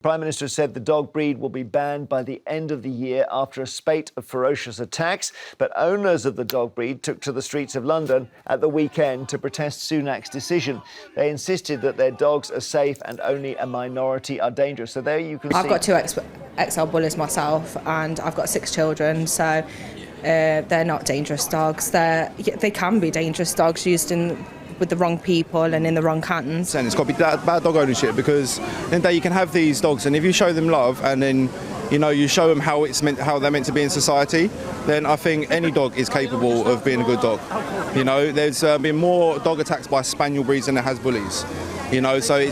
Prime Minister said the dog breed will be banned by the end of the year after a spate of ferocious attacks. But owners of the dog breed took to the streets of London at the weekend to protest Sunak's decision. They insisted that their dogs are safe and only a minority are dangerous. So there you can see... I've got two XL Bullies myself, and I've got 6 children, so they're not dangerous dogs. They can be dangerous dogs used with the wrong people and in the wrong hands. And it's got to be bad dog ownership, because then you can have these dogs, and if you show them love and then you show them how they're meant to be in society, then I think any dog is capable of being a good dog. There's been more dog attacks by spaniel breeds than there has bullies. So I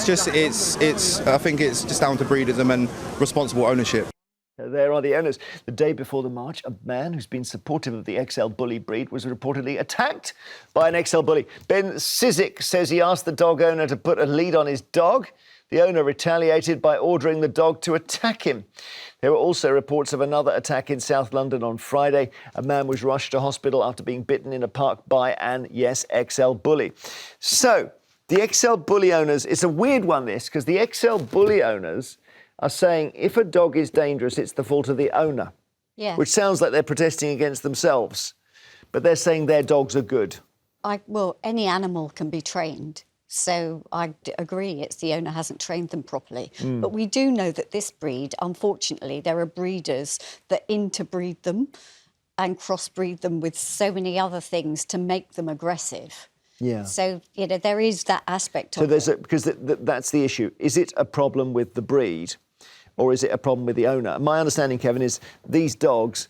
think it's just down to breedism and responsible ownership. There are the owners. The day before the march, a man who's been supportive of the XL Bully breed was reportedly attacked by an XL Bully. Ben Sizik says he asked the dog owner to put a lead on his dog. The owner retaliated by ordering the dog to attack him. There were also reports of another attack in South London on Friday. A man was rushed to hospital after being bitten in a park by an, yes, XL Bully. So, the XL Bully owners, it's a weird one, this, because the XL Bully owners are saying if a dog is dangerous, it's the fault of the owner. Yeah. Which sounds like they're protesting against themselves. But they're saying their dogs are good. Well, any animal can be trained. So I agree, it's the owner hasn't trained them properly. But we do know that this breed, unfortunately, there are breeders that interbreed them and crossbreed them with so many other things to make them aggressive. Yeah. So, there is that aspect of it. Because that's the issue. Is it a problem with the breed, or is it a problem with the owner? My understanding, Kevin, is these dogs,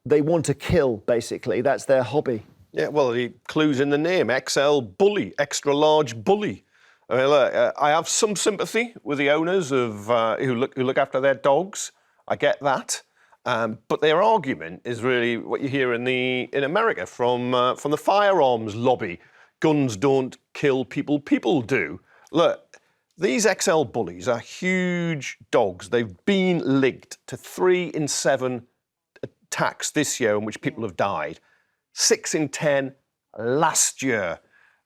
they want to kill, basically. That's their hobby. Yeah, well, the clue's in the name, XL Bully, extra large bully. I mean, look, I have some sympathy with the owners of who look after their dogs. I get that. But their argument is really what you hear in America from the firearms lobby. Guns don't kill people, people do. Look, these XL Bullies are huge dogs. They've been linked to 3 in 7 attacks this year in which people have died. 6 in 10 last year.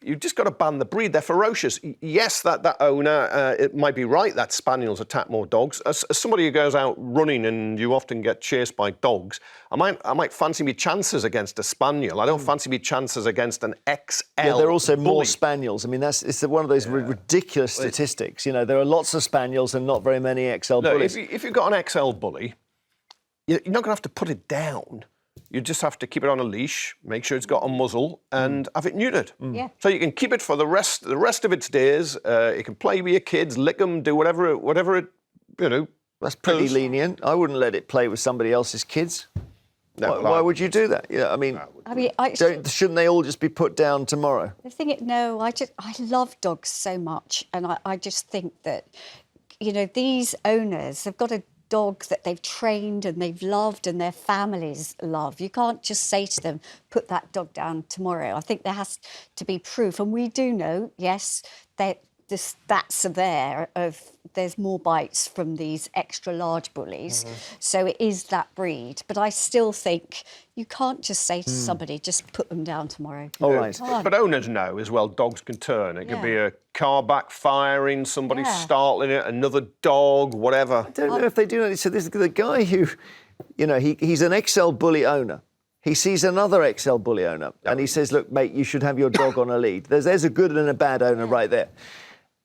You've just got to ban the breed. They're ferocious. Yes, that owner, it might be right that spaniels attack more dogs. As somebody who goes out running and you often get chased by dogs, I might fancy me chances against a spaniel. I don't fancy me chances against an XL Yeah, there are also Bully. more spaniels. I mean, it's one of those ridiculous statistics. There are lots of spaniels and not very many XL Bullies. If you've got an XL Bully, you're not going to have to put it down. You just have to keep it on a leash, make sure it's got a muzzle, and have it neutered. Yeah. So you can keep it for the rest of its days. You can play with your kids, lick them, do whatever it. That's pretty lenient. I wouldn't let it play with somebody else's kids. No, Why would you do that? Yeah, I mean, shouldn't they all just be put down tomorrow? I love dogs so much, and I just think that, these owners have got a dog that they've trained and they've loved and their families love. You can't just say to them, put that dog down tomorrow. I think there has to be proof. And we do know, yes, that the stats are there of there's more bites from these extra large bullies. So it is that breed. But I still think you can't just say to somebody, just put them down tomorrow. All right. But owners know as well, dogs can turn. It could be a car backfiring, somebody startling it, another dog, whatever. I don't know if they do know. So this is the guy who, he's an XL Bully owner. He sees another XL Bully owner and he says, look, mate, you should have your dog on a lead. There's a good and a bad owner right there.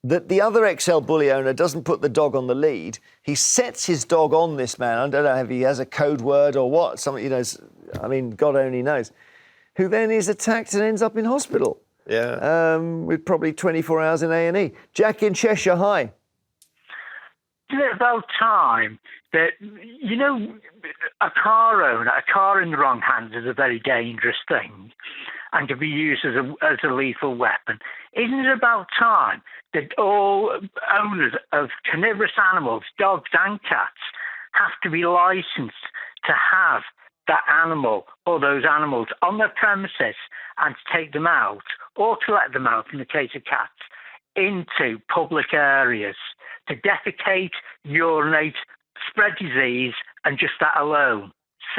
That the other XL Bully owner doesn't put the dog on the lead. He sets his dog on this man. I don't know if he has a code word or what. Something, God only knows. Who then is attacked and ends up in hospital. Yeah. With probably 24 hours in A&E. Jack in Cheshire, hi. Isn't it about time that, a car in the wrong hands is a very dangerous thing and can be used as a lethal weapon. Isn't it about time that all owners of carnivorous animals, dogs and cats, have to be licensed to have that animal or those animals on their premises and to take them out, or to let them out in the case of cats, into public areas to defecate, urinate, spread disease, and just that alone?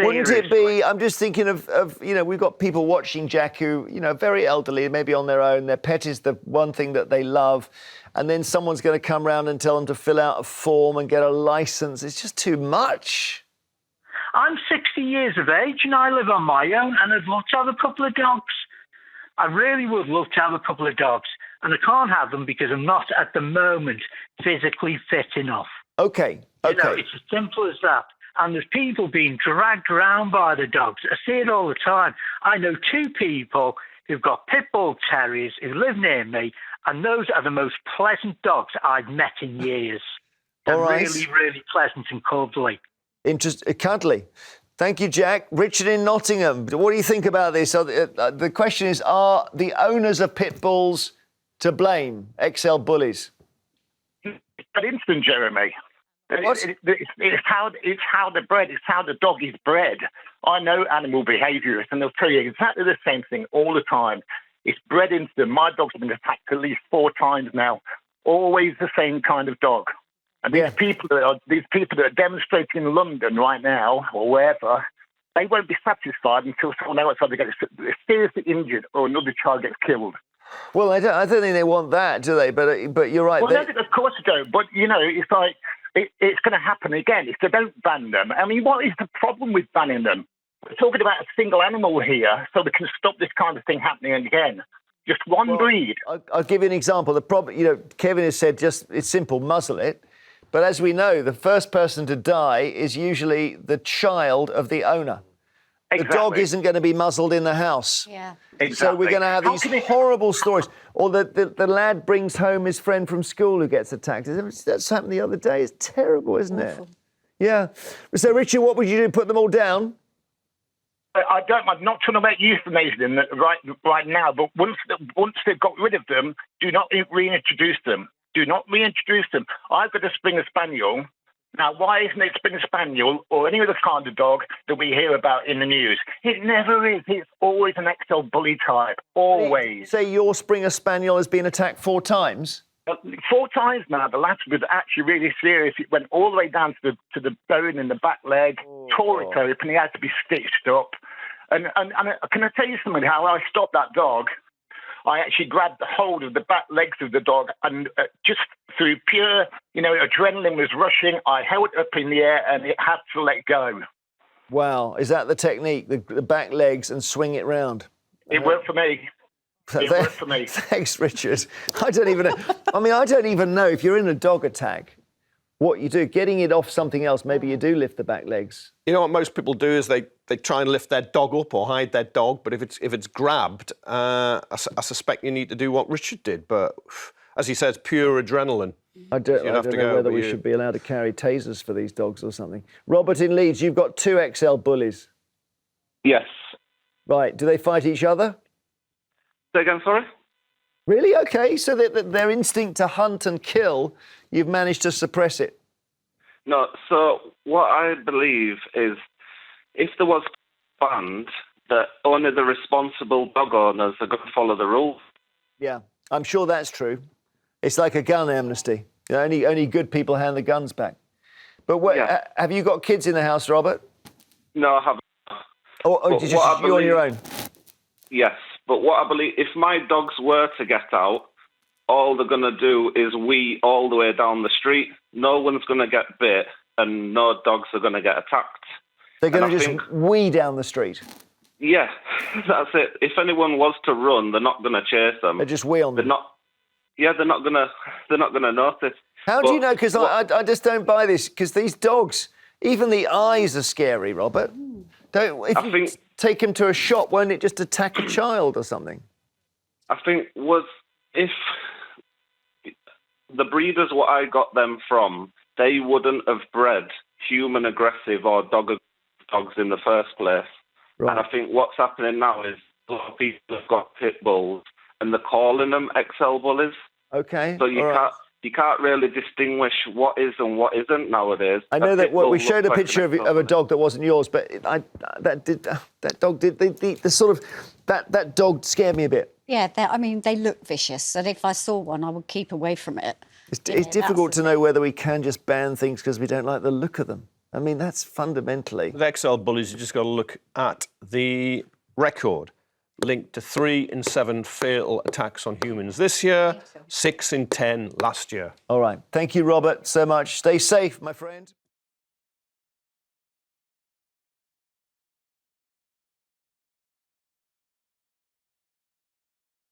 Wouldn't it seriously. be? I'm just thinking of we've got people watching Jack who very elderly, maybe on their own. Their pet is the one thing that they love, and then someone's going to come round and tell them to fill out a form and get a license. It's just too much. I'm 60 years of age and I live on my own, and I'd love to have a couple of dogs. I really would love to have a couple of dogs, and I can't have them because I'm not at the moment physically fit enough. Okay. It's as simple as that. And there's people being dragged around by the dogs. I see it all the time. I know 2 people who've got pit bull terriers who live near me, and those are the most pleasant dogs I've met in years. They're All right. really, really pleasant and cuddly. Cuddly. Thank you, Jack. Richard in Nottingham. What do you think about this? The question is, are the owners of pit bulls to blame? XL Bullies. But instant, Jeremy. What? It's how they're bred. It's how the dog is bred. I know animal behaviourists, and they'll tell you exactly the same thing all the time. It's bred into them. My dog's been attacked at least 4 times now. Always the same kind of dog. And these people that are demonstrating in London right now, or wherever, they won't be satisfied until someone else either gets seriously injured or another child gets killed. Well, I don't think they want that, do they? But you're right. Well, no, of course they don't. But it's like it's going to happen again if they don't ban them. I mean, what is the problem with banning them? We're talking about a single animal here, so we can stop this kind of thing happening again. Just one breed. I'll give you an example. The problem, Kevin has said, it's simple, muzzle it. But as we know, the first person to die is usually the child of the owner. Exactly. The dog isn't going to be muzzled in the house. Yeah. Exactly. So we're going to have these horrible stories. Or the lad brings home his friend from school who gets attacked. That's happened the other day. It's terrible, isn't it? Yeah. So, Richard, what would you do? Put them all down? I'm not talking about euthanizing right now, but once they've got rid of them, do not reintroduce them. Do not reintroduce them. I've got a Springer Spaniel. Now, why isn't it Springer Spaniel or any other kind of dog that we hear about in the news? It never is. It's always an XL Bully type. Always. Say your Springer Spaniel has been attacked 4 times? 4 times now. The last was actually really serious. It went all the way down to the bone in the back leg, tore it open. He had to be stitched up. And can I tell you something? How I stopped that dog? I actually grabbed the hold of the back legs of the dog, and just through pure, adrenaline was rushing. I held it up in the air, and it had to let go. Wow, is that the technique? The back legs and swing it round. It worked for me. It worked for me. Thanks, Richard. I don't even know. I don't even know if you're in a dog attack, what you do. Getting it off something else, maybe you do lift the back legs. You know what most people do is they try and lift their dog up or hide their dog, but if it's grabbed, I suspect you need to do what Richard did. But as he says, pure adrenaline. I don't know whether we should be allowed to carry tasers for these dogs or something. Robert in Leeds, you've got 2 XL Bullies. Yes. Right, do they fight each other? Say again, sorry? Really? Okay, so their instinct to hunt and kill, you've managed to suppress it. No, so what I believe is if there was banned, that only the responsible dog owners are going to follow the rules. Yeah, I'm sure that's true. It's like a gun amnesty. Only good people hand the guns back. But have you got kids in the house, Robert? No, I haven't. Or just you on your own? Yes, but what I believe, if my dogs were to get out, all they're going to do is wee all the way down the street. No one's going to get bit, and no dogs are going to get attacked. They're going to just wee down the street? Yeah, that's it. If anyone was to run, they're not going to chase them. They just wee on them? They're not going to notice. How do you know? Because I just don't buy this, because these dogs, even the eyes are scary, Robert. If you take them to a shop, won't it just attack a child or something? I think if the breeders, what I got them from, they wouldn't have bred human aggressive or dogs in the first place. Right. And I think what's happening now is a lot of people have got pit bulls and they're calling them XL Bullies. Okay. So you can't really distinguish what is and what isn't nowadays. I know that we showed a picture of a dog that wasn't yours, but that dog scared me a bit. Yeah, they look vicious, and if I saw one, I would keep away from it. It's difficult to know whether we can just ban things because we don't like the look of them. I mean, that's fundamentally... With XL Bullies, you just got to look at the record linked to 3 in 7 fatal attacks on humans this year, 6 in 10 last year. All right. Thank you, Robert, so much. Stay safe, my friend.